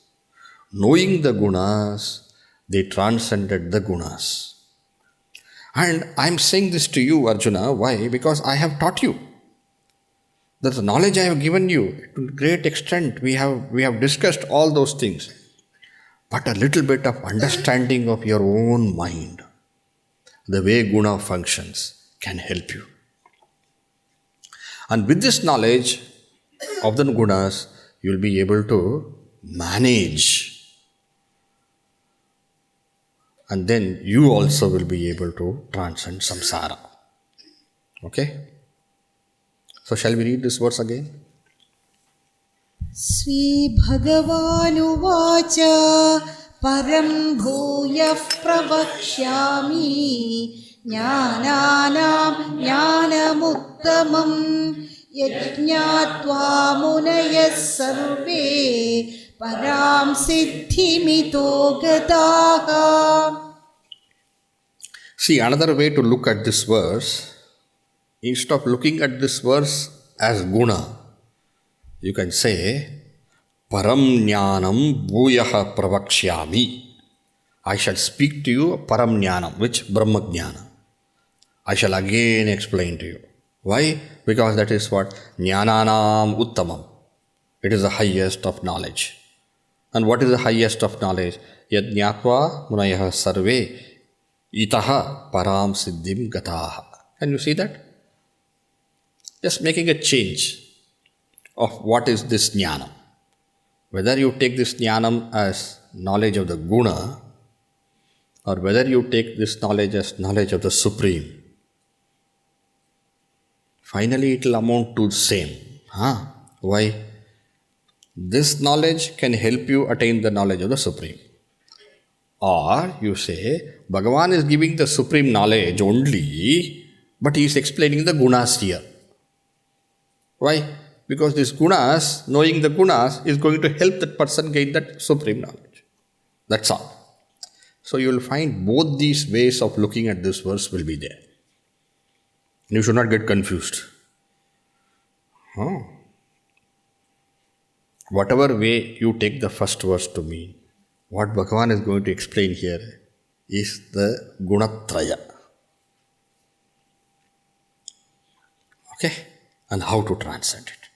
Knowing the gunas, they transcended the gunas. And I am saying this to you, Arjuna. Why? Because I have taught you. The knowledge I have given you, to a great extent, we have discussed all those things. But a little bit of understanding of your own mind, the way guna functions, can help you. And with this knowledge of the gunas, you will be able to manage. And then you also will be able to transcend samsara. Okay? So shall we read this verse again? Sri Bhagavanuvacha Param Bhuyah Pravakshyami Jnananam Jnanamuttamam Yajñātvā Munayah Sarve Param Siddhimito Gataha. See, another way to look at this verse, instead of looking at this verse as guna, you can say, Param Jnanam Bhuyah Pravakshyami. I shall speak to you Param Jnanam, which Brahma Jnana. I shall again explain to you. Why? Because that is what? Jnananam Uttamam. It is the highest of knowledge. And what is the highest of knowledge? Yajñātvā munayah sarve itaha param siddhim gataha. Can you see that? Just making a change of what is this jnanam. Whether you take this jnanam as knowledge of the guna, or whether you take this knowledge as knowledge of the Supreme, finally it will amount to the same. Why? This knowledge can help you attain the knowledge of the Supreme. Or you say, Bhagavan is giving the Supreme knowledge only, but he is explaining the gunas here. Why? Because these gunas, knowing the gunas, is going to help that person gain that Supreme knowledge. That's all. So you will find both these ways of looking at this verse will be there. You should not get confused. Whatever way you take the first verse to mean, what Bhagavan is going to explain here is the Gunatraya. Okay? And how to transcend it.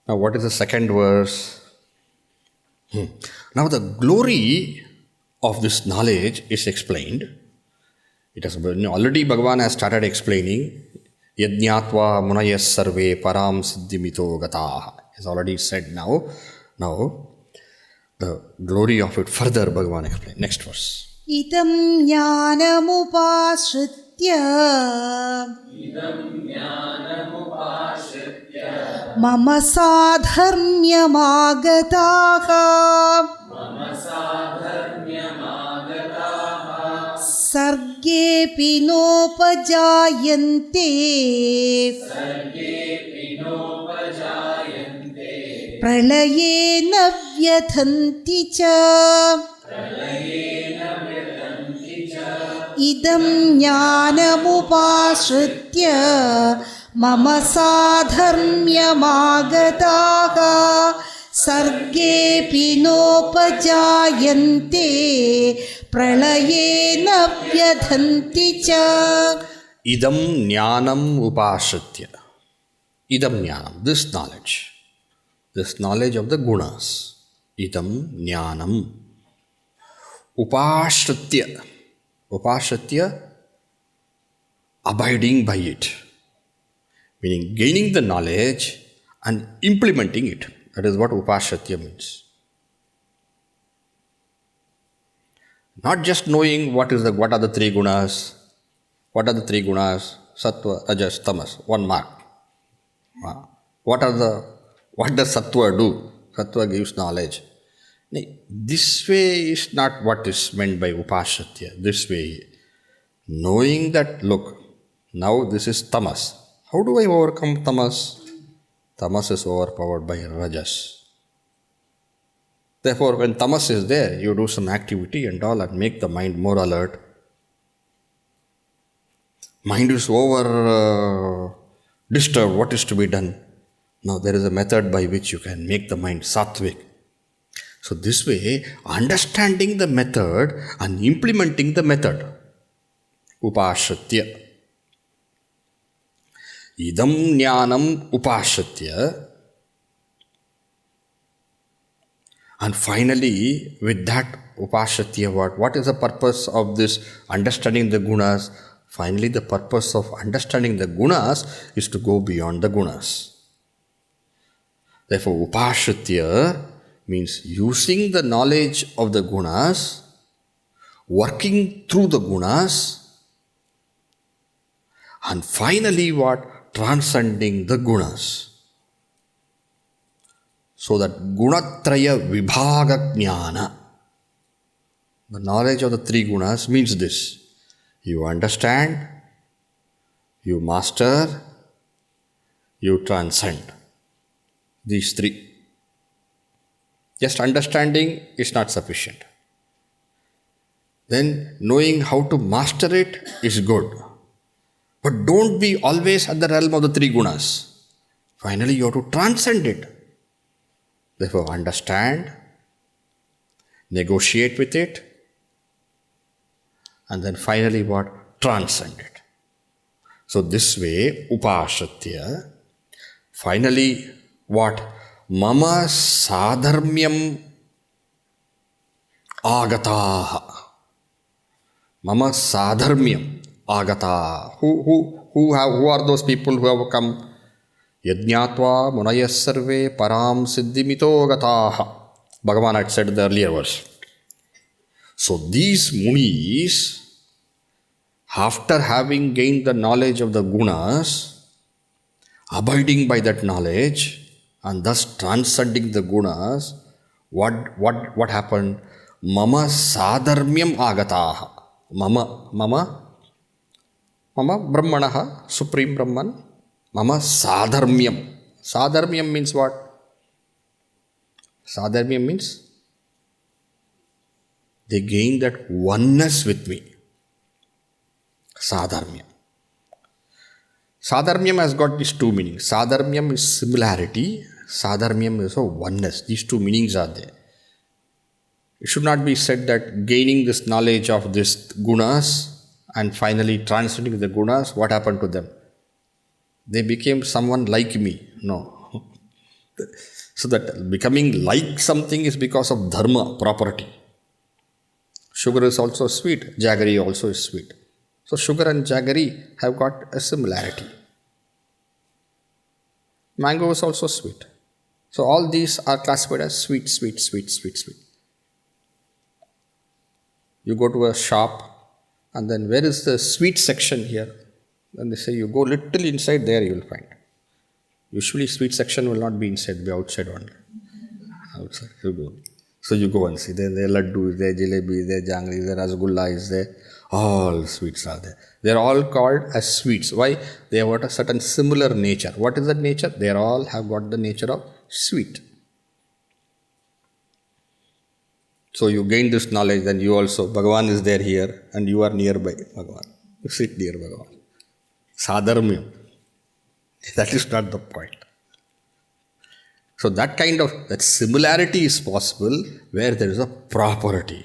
Now, what is the second verse? Now, the glory of this knowledge is explained. It has been already Bhagavan has started explaining. Yajñātvā munayah sarve param siddhimito gataha. Is already said now. Now, the glory of it further Bhagavan explained. Next verse. Idam jnanamupāsritya mama sadharmyam agataha sarge nopajayante Pralayena vyatanti cha idam jnanamupāsritya mama sadharmyam agataha sarge nopajayante pralayena vyatanti cha. Idam jnanam upāsritya. Idam jnanam, this knowledge. This knowledge of the gunas. Idam jnanam. Upāsritya. Upāsritya, abiding by it. Meaning gaining the knowledge and implementing it. That is what upāsritya means. Not just knowing what are the three gunas. What are the three gunas? Sattva, Rajas, Tamas. 1 mark. What does Sattva do? Sattva gives knowledge. This way is not what is meant by upashatya. This way, knowing that, look, now this is tamas. How do I overcome tamas? Tamas is overpowered by rajas. Therefore, when tamas is there, you do some activity and all and make the mind more alert. Mind is over disturbed. What is to be done? Now there is a method by which you can make the mind sattvic. So this way, understanding the method and implementing the method. Upashatya. Idam Jnanam upashatya. And finally, with that upashatya, what is the purpose of this understanding the gunas? Finally, the purpose of understanding the gunas is to go beyond the gunas. Therefore, upashatya means using the knowledge of the gunas, working through the gunas, and finally what? Transcending the gunas. So that Gunatraya Vibhaga Jnana. The knowledge of the three gunas means this. You understand, you master, you transcend. These three. Just understanding is not sufficient. Then knowing how to master it is good. But don't be always at the realm of the three gunas. Finally, you have to transcend it. Therefore, understand, negotiate with it, and then finally what? Transcend it. So this way, upashatya, finally what? Mama Sadharmyam Agatah. Mama Sadharmyam Agatah. Who are those people who have come? Yajñātva munayas sarve param siddhimito gataha. Bhagavan had said in the earlier verse. So these munis, after having gained the knowledge of the gunas, abiding by that knowledge, and thus transcending the gunas, what happened? Mama sadharmyam agataha. Mama brahmanaha, supreme Brahman. Mama sadharmyam. Sadharmyam means what? Sadharmyam means they gain that oneness with me. Sadharmyam. Sadharmyam has got these two meanings. Sadharmyam is similarity. Sadharmyam is a oneness. These two meanings are there. It should not be said that gaining this knowledge of this gunas and finally transcending the gunas, what happened to them? They became someone like me. No. So that becoming like something is because of dharma, property. Sugar is also sweet. Jaggery also is sweet. So sugar and jaggery have got a similarity. Mango is also sweet. So all these are classified as sweet. You go to a shop and then where is the sweet section here? Then they say you go little inside, there you will find. Usually sweet section will not be inside, be outside only. Outside you go. So you go and see. There laddu is there, jalebi is there, jangri is there, rasgulla is there. All sweets are there. They are all called as sweets. Why? They have got a certain similar nature. What is that nature? They all have got the nature of sweet. So you gain this knowledge, then you also, Bhagavan is there here and you are nearby Bhagavan. You sit near Bhagavan. Sadharmyam. That is not the point. So that similarity is possible where there is a property.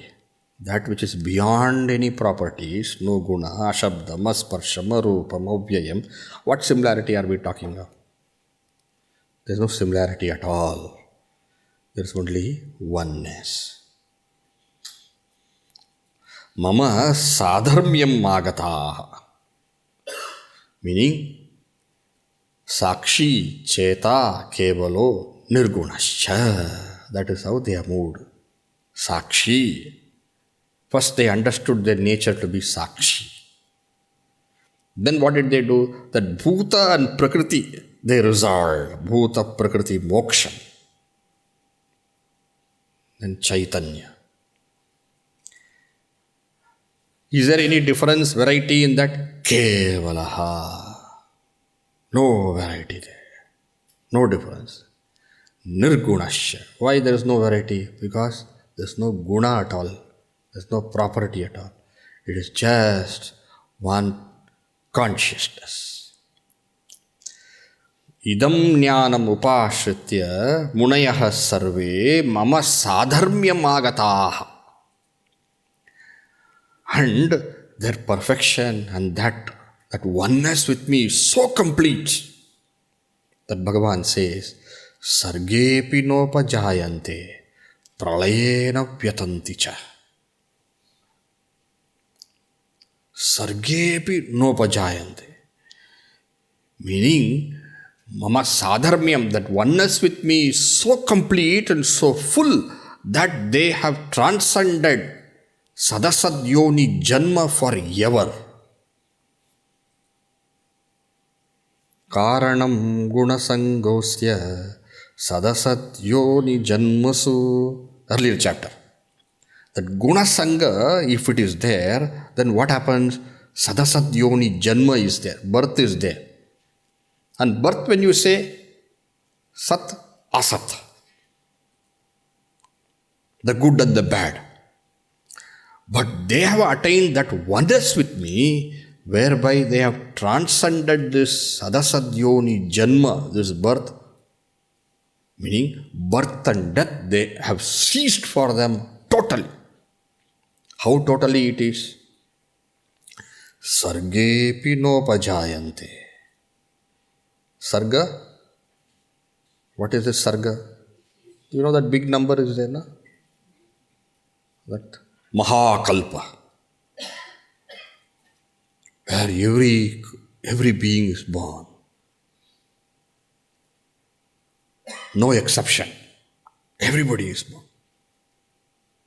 That which is beyond any properties, no guna, ashabdam, asparsham, arupam, avyayam. What similarity are we talking of? There is no similarity at all. There is only oneness. Mama sadharmyam agataha. Meaning, sakshi, cheta, kevalo, nirgunascha. That is how they are moved. Sakshi. First they understood their nature to be sakshi. Then what did they do? That bhuta and prakriti, they resolved. Bhuta, prakriti, moksha. then Chaitanya. Is there any difference, variety in that? Kevalaha. No variety there. No difference. Nirgunasya. Why there is no variety? Because there is no guna at all. There is no property at all. It is just one consciousness. Idam jnanam upashritya munayah sarve mama sadharmyam agataha. And their perfection and that oneness with me is so complete that Bhagavan says, Sargepi nopajayante pralayena vyatanti cha. Sargepi nopajayante. Meaning, Mama Sadharmyam, that oneness with me is so complete and so full that they have transcended Sadasad Yoni Janma forever. Karanam Gunasangosya Sadasat Yoni Janmasu. Earlier chapter. That Gunasanga, if it is there, then what happens? Sadasat Yoni Janma is there. Birth is there. And birth, when you say Sat, Asat. The good and the bad. But they have attained that oneness with me, whereby they have transcended this Sadasadyoni Janma, this birth, meaning birth and death, they have ceased for them totally. How totally it is? Sargepi nopajayante. Sarga? What is this Sarga? You know that big number is there, na? That Mahakalpa. Where every being is born. No exception. Everybody is born.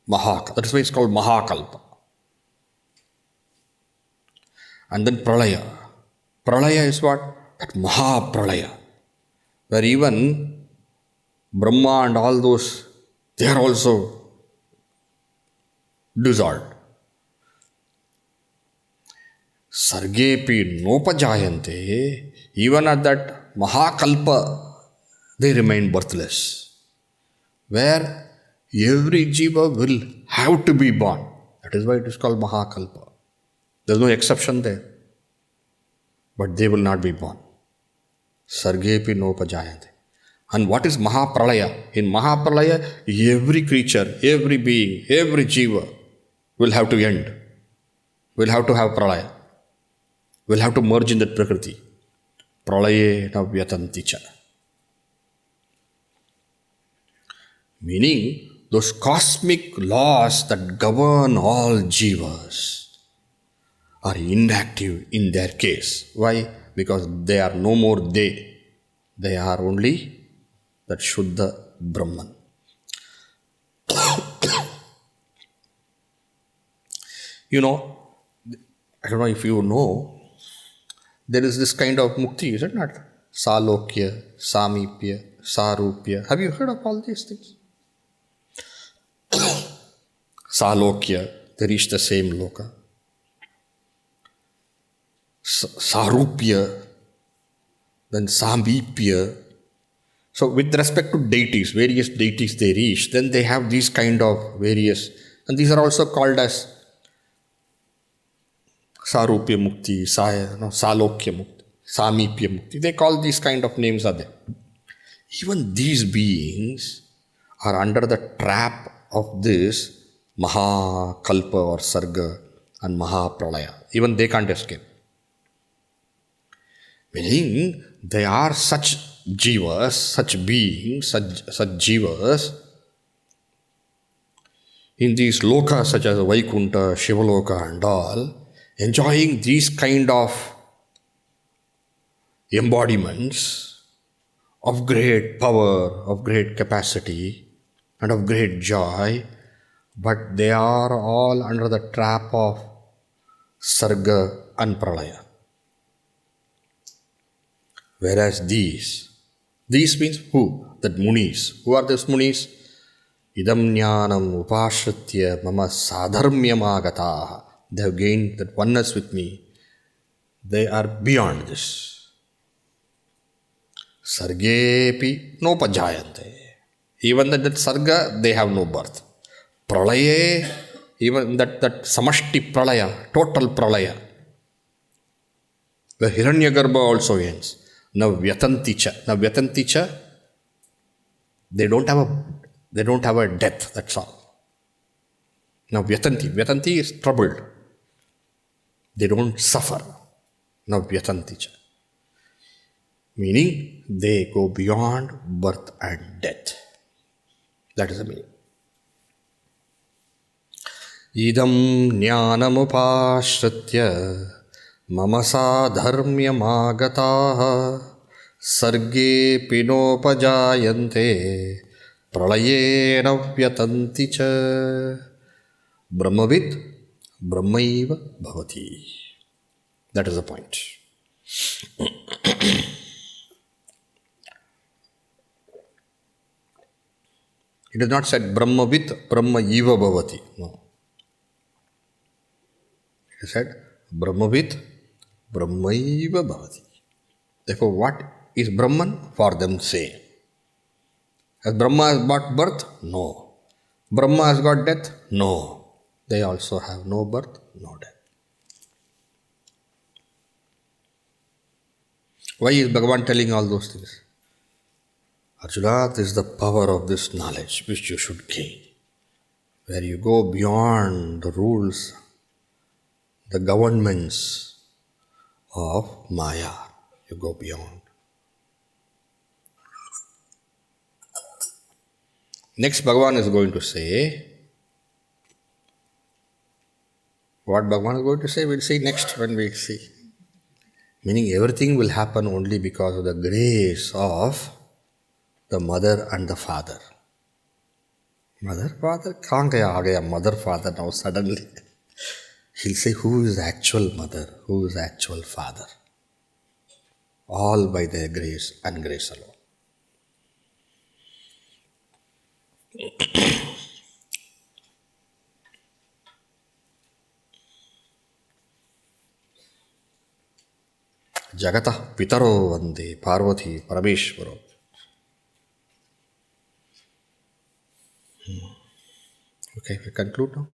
That is why it's called Mahakalpa. And then Pralaya. Pralaya is what? That Mahapralaya. Where even Brahma and all those, they are also dissolved. Sargepi nopajayante. Even at that Mahakalpa, they remain birthless. Where every jiva will have to be born. That is why it is called Mahakalpa. There is no exception there. But they will not be born. Sargepi nopajayante. And what is Mahapralaya? In Mahapralaya, every creature, every being, every jiva will have to end. Will have to have Pralaya. Will have to merge in that Prakriti. Pralayena vyatanti cha. Meaning, those cosmic laws that govern all jivas are inactive in their case. Why? Because they are no more they. They are only that Shuddha Brahman. You know, I don't know if you know, there is this kind of mukti, is it not? Salokya, Samipya, Sarupya. Have you heard of all these things? Salokya, they reach the same loka. Sarupya, then Samipya. So with respect to deities, various deities they reach, then they have these kind of various, and these are also called as Sarupya Mukti, Salokya Mukti, Samipya Mukti. They call these kind of names are there. Even these beings are under the trap of this Mahakalpa or Sarga and Mahapralaya. Even they can't escape. Meaning, they are such jivas, such beings, such jivas in these lokas such as Vaikunta, Shivaloka and all, enjoying these kind of embodiments of great power, of great capacity and of great joy, but they are all under the trap of Sarga and Pralaya. Whereas these means who? That Munis. Who are these Munis? Idam Jnanam upashritya mama Sadharmyam Agatah. They have gained that oneness with me. They are beyond this. Sargepi nopajayante. Even that Sarga, they have no birth. Pralaya, even that samashti pralaya, total pralaya. The Hiranyagarbha also ends. Now Vyatanticha, they don't have a death, that's all. Now Vyatanti is troubled. They don't suffer. Now Vyatanticha. Meaning they go beyond birth and death. That is the meaning. Idam jnanam upashritya mama sadharmyam agatah sarge pinopajayante pralayena vyatanti cha brahmavit brahmaiva bhavati. That is the point. It is not said brahmavit brahmaiva bhavati. No. It is said brahmavit brahmaiva bhavati. Therefore, what is Brahman? For them say. Has Brahma has got birth? No. Brahma has got death? No. They also have no birth, no death. Why is Bhagavan telling all those things? Arjuna, this is the power of this knowledge which you should gain. Where you go beyond the rules, the governments of Maya. You go beyond. Next, Bhagavan is going to say, what Bhagavan is going to say, we'll see next when we see. Meaning everything will happen only because of the grace of the mother and the father. Mother, father, kahan gaya aa gaya mother, father now suddenly. He'll say, who is the actual mother? Who is the actual father? All by their grace and grace alone. Jagatah pitaro vande Parvati Parameshwaro. Okay, we conclude now.